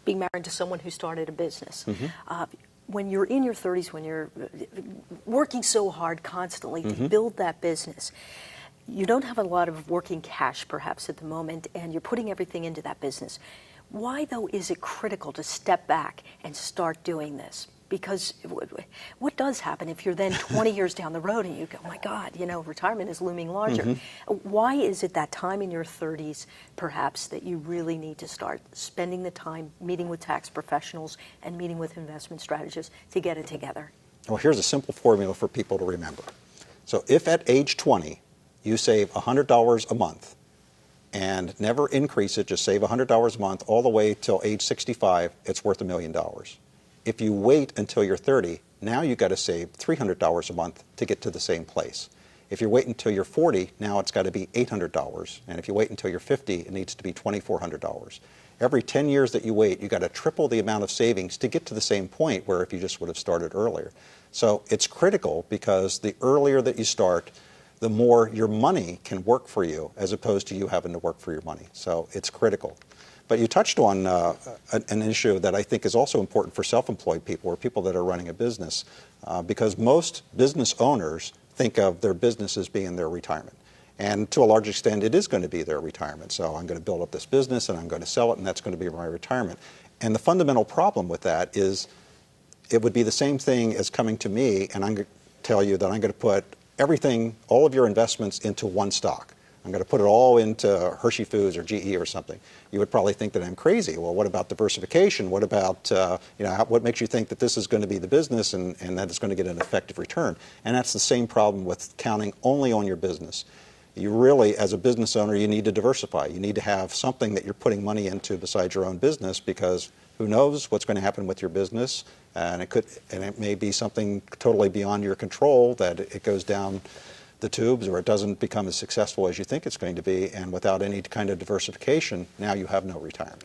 being married to someone who started a business. When you're in your 30s, when you're working so hard constantly to build that business, you don't have a lot of working cash perhaps at the moment, and you're putting everything into that business. Why, though, is it critical to step back and start doing this? Because what does happen if you're then 20 years down the road and you go, oh my God, you know, retirement is looming larger. Why is it that time in your 30s, perhaps, that you really need to start spending the time meeting with tax professionals and meeting with investment strategists to get it together? Well, here's a simple formula for people to remember. So if at age 20, you save $100 a month and never increase it, just save $100 a month all the way till age 65, it's worth $1 million. If you wait until you're 30, now you've got to save $300 a month to get to the same place. If you wait until you're 40, now it's got to be $800. And if you wait until you're 50, it needs to be $2,400. Every 10 years that you wait, you've got to triple the amount of savings to get to the same point where if you just would have started earlier. So it's critical because the earlier that you start, the more your money can work for you as opposed to you having to work for your money. So it's critical. But you touched on an issue that I think is also important for self-employed people or people that are running a business because most business owners think of their business as being their retirement. And to a large extent, it is going to be their retirement. So I'm going to build up this business and I'm going to sell it and that's going to be my retirement. And the fundamental problem with that is it would be the same thing as coming to me and I'm going to tell you that I'm going to put everything, all of your investments into one stock. I'm going to put it all into Hershey Foods or GE or something. You would probably think that I'm crazy. Well, what about diversification? What about, what makes you think that this is going to be the business and that it's going to get an effective return? And that's the same problem with counting only on your business. You really, as a business owner, you need to diversify. You need to have something that you're putting money into besides your own business because who knows what's going to happen with your business, and it may be something totally beyond your control that it goes down the tubes or it doesn't become as successful as you think it's going to be, and without any kind of diversification, now you have no retirement.